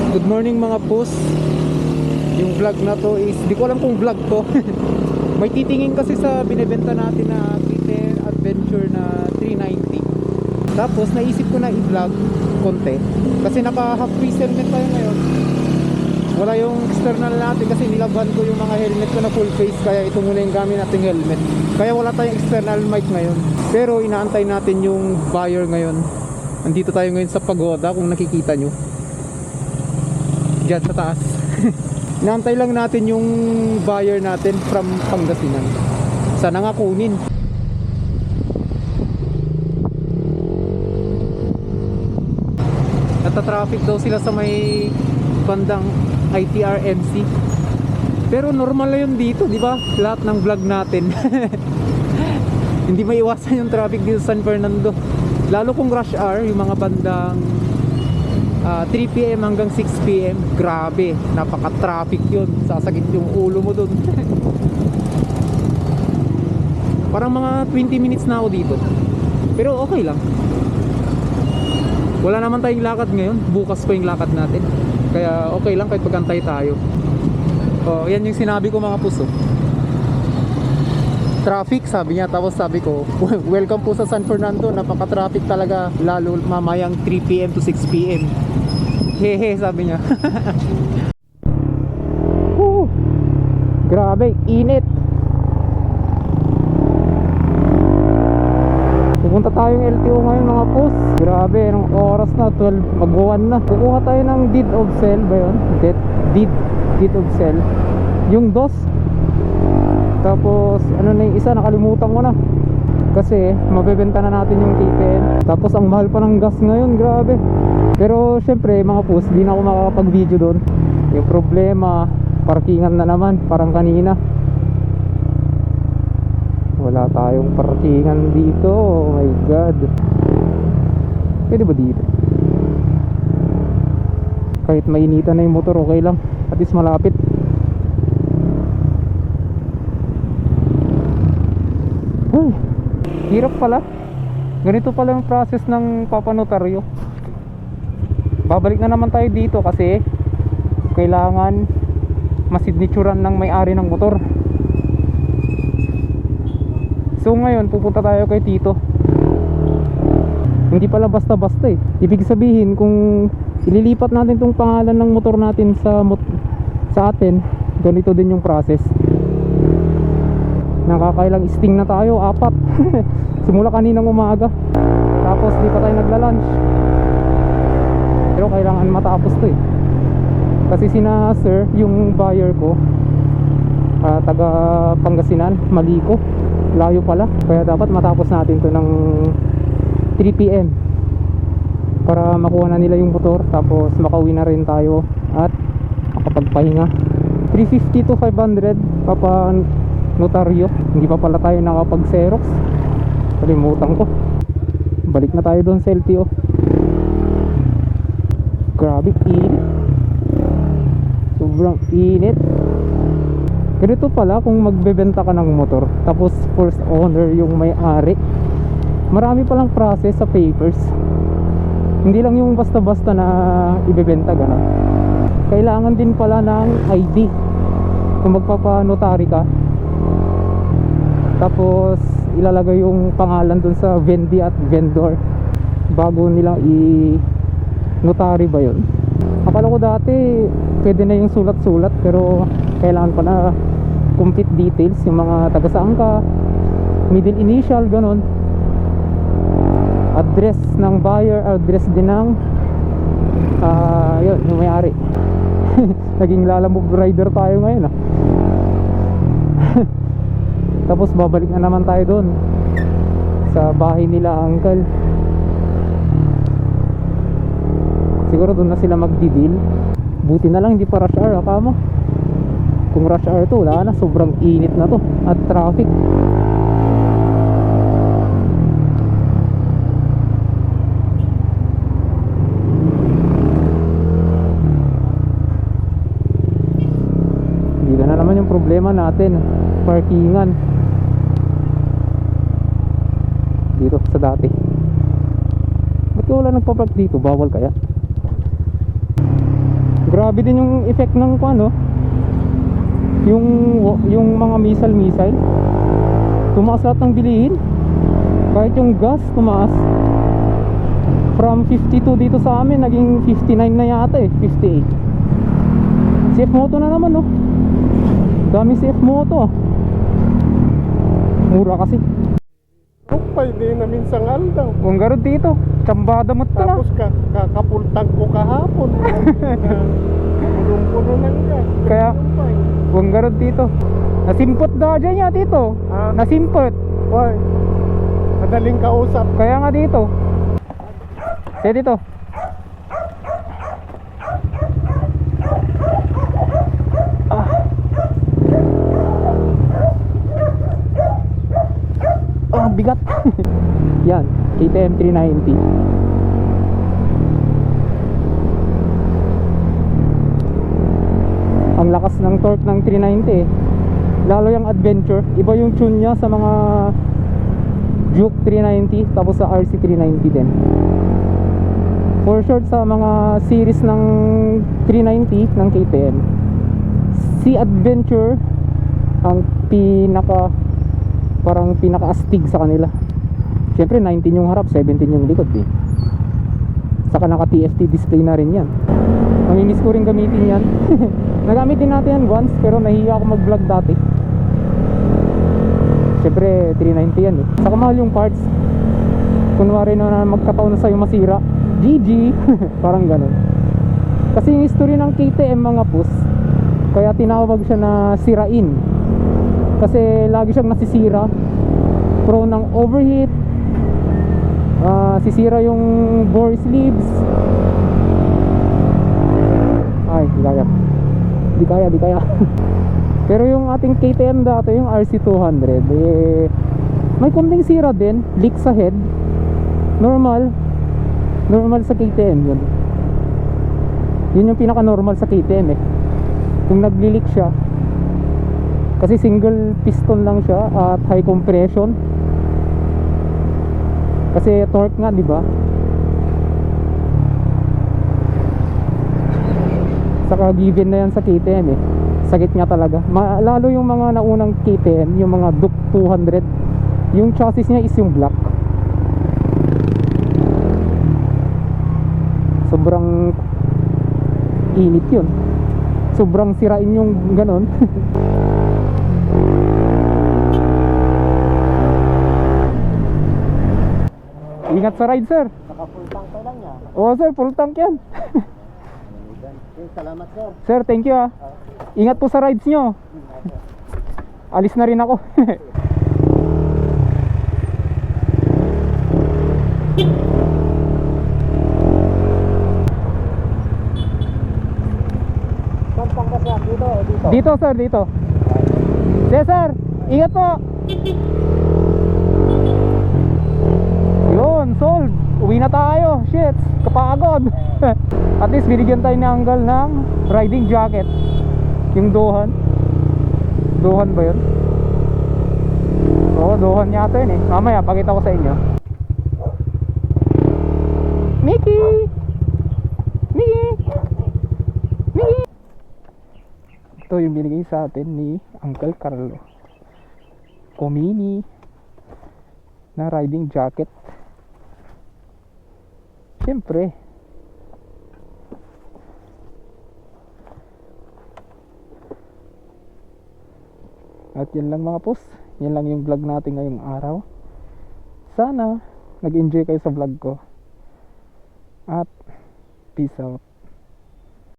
Good morning mga pus. Yung vlog na to is, di ko alam kung vlog to. May titingin kasi sa binebenta natin na Twitter Adventure na 390. Tapos naisip ko na i-vlog konti kasi naka half face helmet tayo ngayon. Wala yung external natin kasi nilaban ko yung mga helmet ko na full face, kaya ito muna yung gamit nating helmet. Kaya wala tayong external mic ngayon. Pero inaantay natin yung buyer ngayon. Andito tayo ngayon sa pagoda kung nakikita nyo. Diyan sa taas. Inaantay lang natin yung buyer natin from Pangasinan. Sana nga kunin. Nata-traffic daw sila sa may bandang ITRMC. Pero normal na yun dito, di ba? Lahat ng vlog natin. Hindi maiwasan yung traffic dito sa San Fernando. Lalo kung rush hour, yung mga bandang 3 PM hanggang 6 PM. Grabe, napaka-traffic yun. Sasagit yung ulo mo dun. Parang mga 20 minutes na ako dito. Pero okay lang. Wala naman tayong lakad ngayon. Bukas pa yung lakad natin. Kaya okay lang kahit pagantay tayo. Oh, yan yung sinabi ko mga puso. Traffic sabi niya, tapos sabi ko welcome po sa San Fernando, napaka-traffic talaga, lalo mamayang 3 PM to 6 PM. Hehe, sabi niya. Grabe, init. Pupunta tayong LTO ngayon mga pus. Grabe, anong oras na? 12, mag-1 na. Kukuha tayo ng deed of sale ba yun? Deed of sale. Yung DOS. Tapos ano na yung isa, nakalimutan ko na. Kasi mabebenta na natin yung TPN. Tapos ang mahal pa ng gas ngayon, grabe. Pero syempre mga pus, di na ako makakapag-video doon. Yung problema, parkingan na naman, parang kanina. Wala tayong parkingan dito. Oh my god. Pwede ba dito? Kahit mainitan na yung motor, okay lang. At least malapit. Ay, hirap pala. Ganito pala yung process ng papanotaryo. Babalik na naman tayo dito kasi kailangan masignituran ng may-ari ng motor. So ngayon pupunta tayo kay Tito. Hindi pala basta-basta eh. Ibig sabihin kung ililipat natin tong pangalan ng motor natin sa atin, ganito din yung process. Nakakailang sting na tayo, 4. Simula kaninang umaga. Tapos di pa tayo nagla-lunch. Pero kailangan matapos to eh. Kasi sina sir, yung buyer ko, taga Pangasinan, Maliko, layo pala. Kaya dapat matapos natin to ng 3 PM para makuha na nila yung motor. Tapos makauwi na rin tayo at makapagpahinga. 350 to 500 papa notaryo. Hindi pa pala tayo nakapag-xerox. Kalimutan ko. Balik na tayo doon sa LTO. Grabe init. Sobrang init. Ganito pala kung magbebenta ka ng motor, tapos first owner yung may-ari. Marami palang process sa papers. Hindi lang yung basta-basta na ibebenta gano'n. Kailangan din pala ng ID kung magpapanotary ka. Tapos ilalagay yung pangalan dun sa vendee at vendor bago nilang i-notary ba yun. Akala ko dati pwede na yung sulat-sulat, pero kailangan pa na complete details, yung mga taga saan ka, middle initial, ganon, address ng buyer, address din ng yun, yung may-ari. Naging lalamove rider tayo ngayon ah. Tapos babalik na naman tayo doon sa bahay nila uncle. Siguro doon na sila magdi-deal. Buti na lang hindi pa rush hour, akama. Kung rush hour to, wala na, sobrang init na to at traffic. Dito na naman yung problema natin, parkingan. Dito sa dati. Ba't wala nagpapark dito? Bawal kaya? Grabe din yung effect ng ano, yung mga missile. Tumaas lahat ng bilihin. Kahit yung gas tumaas. From 52 dito sa amin, naging 59 na yata eh, 58. CF Moto na naman no. Dami CF Moto. Mura kasi. Kupay din na minsang aldaw. Kung garod dito, tsambada mo na. Tapos kakapultang ko kahapon. Punong-puno ng gas. Kaya, kung garod dito. Nasimpot da dyan niya dito. Ah. Nasimpot. Why? Madaling kausap. Kaya nga dito. Sige dito. Bigat. Yan, KTM 390. Ang lakas ng torque ng 390 lalo yung adventure. Iba yung tune nya sa mga Juke 390 tapos sa RC 390 din. For short sa mga series ng 390 ng KTM, si Adventure ang parang pinaka-astig sa kanila. Siyempre 19 yung harap, 17 yung likod eh. Saka naka TFT display na rin yan. Mamimiss ko rin gamitin yan. Nagamit din natin yan once, pero nahiya ako mag vlog dati. Siyempre 390 yan eh. Saka mahal yung parts. Kunwari na magkataon na sa'yo masira, GG. Parang ganun. Kasi yung history ng KTM mga pus, kaya tinawag siya na sirain. Kasi lagi siyang nasisira, prone ng overheat, sisira yung bore sleeves. Ay, di kaya. Pero yung ating KTM dati, yung RC200 eh, may konting sira din, leak sa head. Normal sa KTM yun. Yun yung pinaka normal sa KTM eh. Kung nagli-leak siya, kasi single piston lang siya at high compression. Kasi torque nga, di ba? Saka given na yan sa KTM eh. Sakit nga talaga. Lalo yung mga naunang KTM, yung mga Duke 200, yung chassis niya is yung black. Sobrang init yun. Sobrang sirain yung ganon. Ingat sa ride, sir. Naka-full tank ka lang niya. Oo, sir, full tank yan. Salamat, sir. Sir, thank you ah. Ingat po sa rides nyo. Alis na rin ako. Saan pang kasi dito? Dito, sir, dito. Sige, sir. Ingat po. Yun, sold. Uwi na tayo. Shit, kapagod. At least binigyan tayo ni Uncle ng riding jacket. Yung Dohan. Dohan ba yun? Oo, Dohan yata yun eh. Mamaya, pakita ko sa inyo. Mickey! Ito yung binigay sa atin ni Uncle Carlo. Komini na riding jacket. Siyempre, at yan lang mga pus, yan lang yung vlog natin ngayong araw. Sana nag-enjoy kayo sa vlog ko. At peace out.